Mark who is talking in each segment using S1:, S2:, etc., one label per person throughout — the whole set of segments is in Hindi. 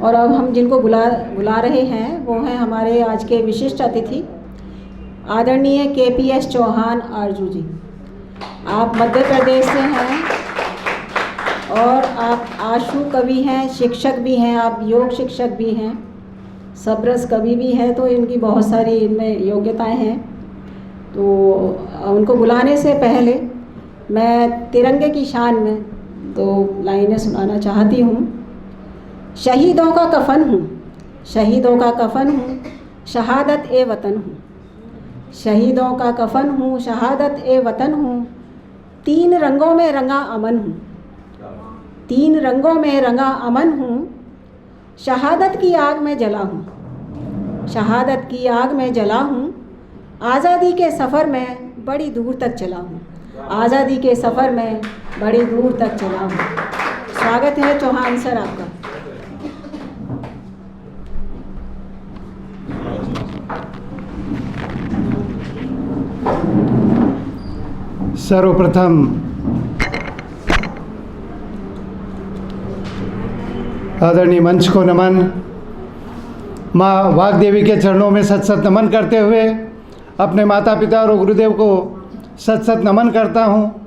S1: और अब हम जिनको बुला रहे हैं वो हैं हमारे आज के विशिष्ट अतिथि आदरणीय KPS चौहान आरजू जी। आप मध्य प्रदेश से हैं और आप आशु कवि हैं, शिक्षक भी हैं, आप योग शिक्षक भी हैं, सबरस कवि भी हैं, तो इनकी बहुत सारी इनमें योग्यताएं हैं। तो उनको बुलाने से पहले मैं तिरंगे की शान में 2 लाइनें सुनाना चाहती हूँ। शहीदों का कफन हूँ, शहीदों का कफन हूँ, शहादत ए वतन हूँ। शहीदों का कफन हूँ, शहादत ए वतन हूँ, 3 रंगों में रंगा अमन हूँ, 3 रंगों में रंगा अमन हूँ। शहादत की आग में जला हूँ, शहादत की आग में जला हूँ। आज़ादी के सफ़र में बड़ी दूर तक चला हूँ, आज़ादी के सफ़र में बड़ी दूर तक चला हूँ। स्वागत है चौहान सर आपका।
S2: सर्वप्रथम आदरणीय मंच को नमन, माँ वाग्देवी के चरणों में सत सत नमन करते हुए अपने माता पिता और गुरुदेव को सत सत नमन करता हूँ।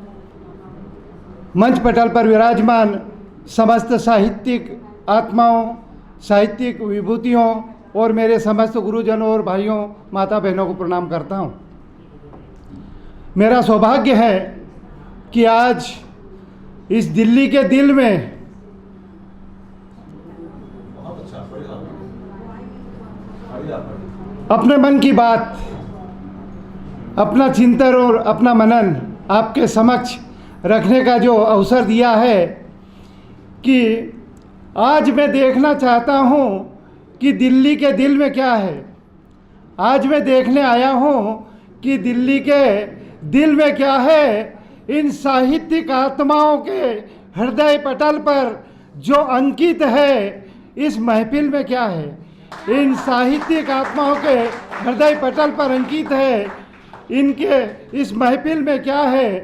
S2: मंच पटल पर विराजमान समस्त साहित्यिक आत्माओं, साहित्यिक विभूतियों और मेरे समस्त गुरुजनों और भाइयों माता बहनों को प्रणाम करता हूँ। मेरा सौभाग्य है कि आज इस दिल्ली के दिल में अपने मन की बात, अपना चिंतन और अपना मनन आपके समक्ष रखने का जो अवसर दिया है, कि आज मैं देखना चाहता हूँ कि दिल्ली के दिल में क्या है। आज मैं देखने आया हूँ कि दिल्ली के दिल में क्या है। इन साहित्यिक आत्माओं के हृदय पटल पर जो अंकित है, इस महफिल में क्या है। इन साहित्यिक आत्माओं के हृदय पटल पर अंकित है, इनके इस महफिल में क्या है।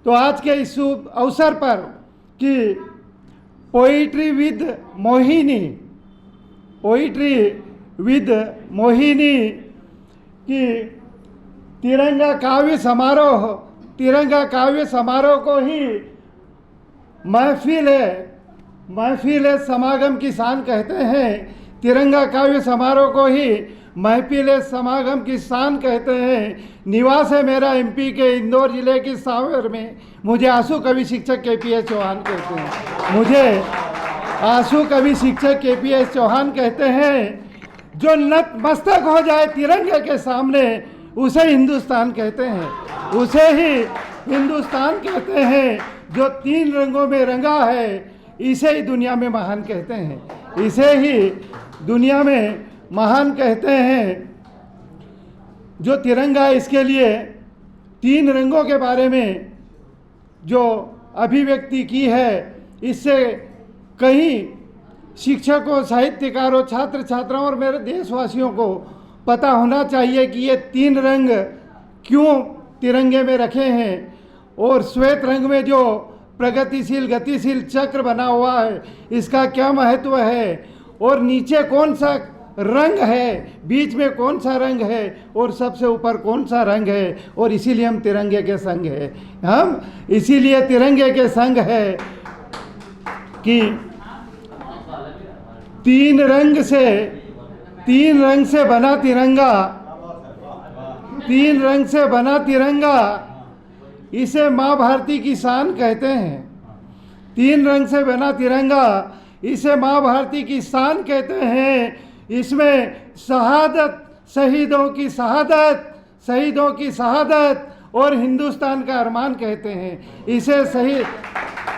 S2: तो आज के इस शुभ अवसर पर कि poetry with Mohini, poetry with Mohini की तिरंगा काव्य समारोह, तिरंगा काव्य समारोह को ही महफिल समागम की शान कहते हैं। तिरंगा काव्य समारोह को ही महफिल समागम की शान कहते हैं। निवास है मेरा MP के इंदौर जिले की सांवेर में। मुझे आंसू कवि शिक्षक KPS चौहान कहते हैं। मुझे आंसू कवि शिक्षक KPS चौहान कहते हैं। जो नतमस्तक हो जाए तिरंगे के सामने, उसे हिंदुस्तान कहते हैं, उसे ही हिंदुस्तान कहते हैं। जो 3 रंगों में रंगा है, इसे ही दुनिया में महान कहते हैं, इसे ही दुनिया में महान कहते हैं। जो तिरंगा है, इसके लिए 3 रंगों के बारे में जो अभिव्यक्ति की है, इससे कहीं शिक्षकों, साहित्यकारों, छात्र छात्राओं और मेरे देशवासियों को पता होना चाहिए कि ये 3 रंग क्यों तिरंगे में रखे हैं। और श्वेत रंग में जो प्रगतिशील गतिशील चक्र बना हुआ है, इसका क्या महत्व है। और नीचे कौन सा रंग है, बीच में कौन सा रंग है और सबसे ऊपर कौन सा रंग है। और इसीलिए हम तिरंगे के संग है, हम इसीलिए तिरंगे के संग है कि 3 रंग से बना तिरंगा, 3 रंग से बना तिरंगा, इसे माँ भारती की शान कहते हैं। 3 रंग से बना तिरंगा, इसे माँ भारती की शान कहते हैं। इसमें शहादत, शहीदों की शहादत, शहीदों की शहादत और हिंदुस्तान का अरमान कहते हैं। इसे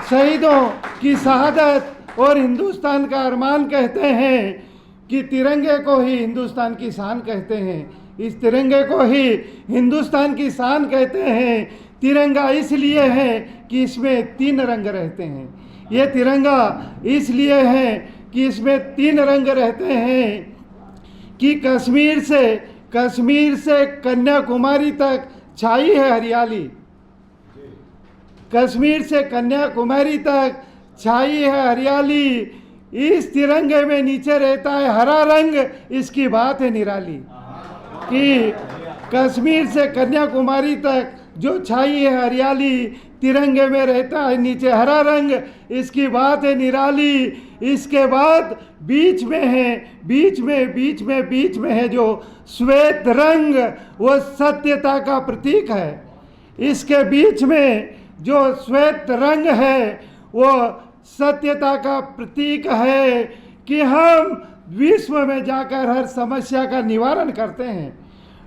S2: शहीदों की शहादत और हिंदुस्तान का अरमान कहते हैं। कि तिरंगे को ही हिंदुस्तान की शान कहते हैं, इस तिरंगे को ही हिंदुस्तान की शान कहते हैं। तिरंगा इसलिए है कि इसमें 3 रंग रहते हैं। ये तिरंगा इसलिए है कि इसमें 3 रंग रहते हैं। कि कश्मीर से कन्याकुमारी तक छाई है हरियाली, कश्मीर से कन्याकुमारी तक छाई है हरियाली। इस तिरंगे में नीचे रहता है हरा रंग, इसकी बात है निराली। कि कश्मीर से कन्याकुमारी तक जो छाई है हरियाली, तिरंगे में रहता है नीचे हरा रंग, इसकी बात है निराली। इसके बाद बीच में है जो श्वेत रंग, वो सत्यता का प्रतीक है। इसके बीच में जो श्वेत रंग है वो सत्यता का प्रतीक है कि हम विश्व में जाकर हर समस्या का निवारण करते हैं।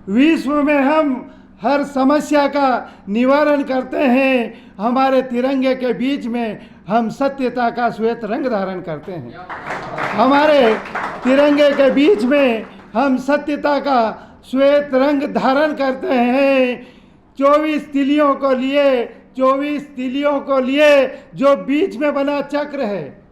S2: विश्व में हम हर समस्या का निवारण करते हैं। हमारे तिरंगे के बीच में हम सत्यता का श्वेत रंग धारण करते हैं। हमारे तिरंगे के बीच में हम सत्यता का श्वेत रंग धारण करते हैं। 24 तिलियों को लिए जो बीच में बना चक्र है,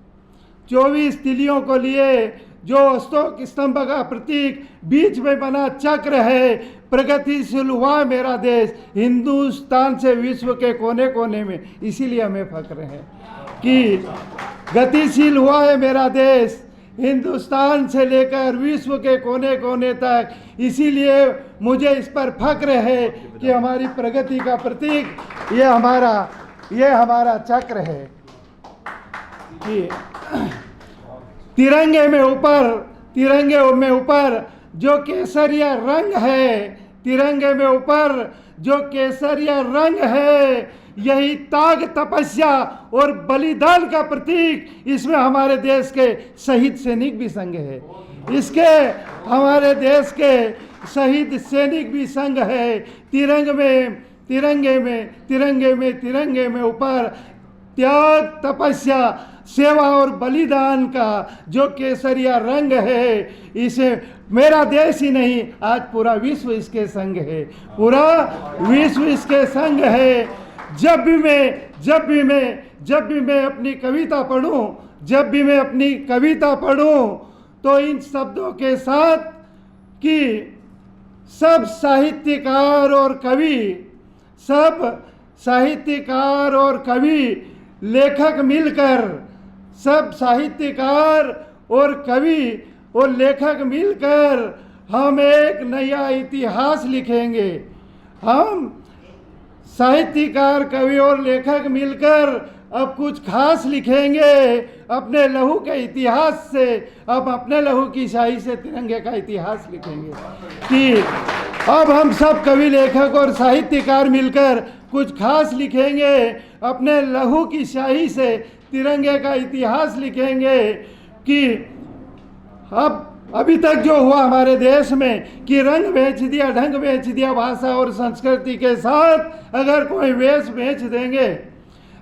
S2: 24 तिलियों को लिए जो अशोक स्तंभ का प्रतीक बीच में बना चक्र है। प्रगतिशील हुआ मेरा देश हिंदुस्तान से विश्व के कोने कोने में, इसीलिए हमें फख्र है कि गतिशील हुआ है मेरा देश हिंदुस्तान से लेकर विश्व के कोने कोने तक। इसीलिए मुझे इस पर फख्र है कि हमारी प्रगति का प्रतीक ये हमारा चक्र है। कि तिरंगे में ऊपर जो केसरिया रंग है, तिरंगे में ऊपर जो केसरिया रंग है, यही त्याग, तपस्या और बलिदान का प्रतीक। इसमें हमारे देश के शहीद सैनिक भी संग है, इसके हमारे देश के शहीद सैनिक भी संग है। तिरंगे में ऊपर त्याग, तपस्या, सेवा और बलिदान का जो केसरिया रंग है, इसे मेरा देश ही नहीं आज पूरा विश्व इसके संग है, पूरा विश्व इसके संग है। जब भी मैं अपनी कविता पढ़ूं तो इन शब्दों के साथ कि सब साहित्यकार और कवि लेखक मिलकर हम एक नया इतिहास लिखेंगे। हम साहित्यकार, कवि और लेखक मिलकर अब कुछ खास लिखेंगे अपने लहू के इतिहास से। अब अपने लहू की शाही से तिरंगे का इतिहास लिखेंगे कि अब हम सब कवि, लेखक और साहित्यकार मिलकर कुछ खास लिखेंगे, अपने लहू की शाही से तिरंगे का इतिहास लिखेंगे। कि अब अभी तक जो हुआ हमारे देश में कि रंग बेच दिया, ढंग बेच दिया, भाषा और संस्कृति के साथ अगर कोई वेश बेच देंगे,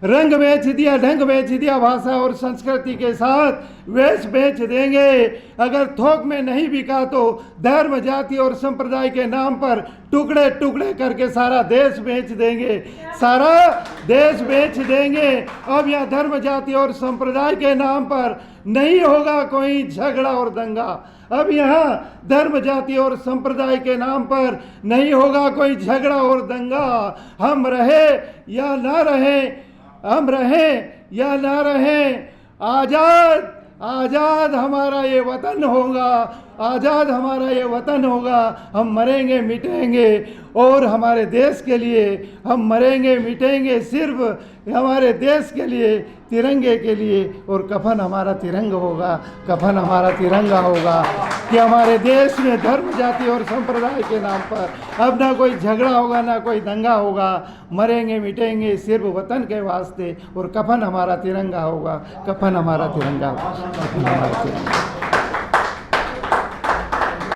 S2: रंग बेच दिया, ढंग बेच दिया, भाषा और संस्कृति के साथ वेश बेच देंगे। अगर थोक में नहीं बिका तो धर्म, जाति और संप्रदाय के नाम पर टुकड़े टुकड़े करके सारा देश बेच देंगे। अब यह धर्म, जाति और संप्रदाय के नाम पर नहीं होगा कोई झगड़ा और दंगा। अब यहाँ धर्म, जाति और संप्रदाय के नाम पर नहीं होगा कोई झगड़ा और दंगा। हम रहे या ना रहे, आज़ाद हमारा ये वतन होगा। हम मरेंगे मिटेंगे और हमारे देश के लिए हम मरेंगे मिटेंगे, सिर्फ हमारे देश के लिए, तिरंगे के लिए। और कफन हमारा तिरंगा होगा कि हमारे देश में धर्म, जाति और संप्रदाय के नाम पर अब ना कोई झगड़ा होगा, ना कोई दंगा होगा। मरेंगे मिटेंगे सिर्फ वतन के वास्ते और कफन हमारा तिरंगा होगा।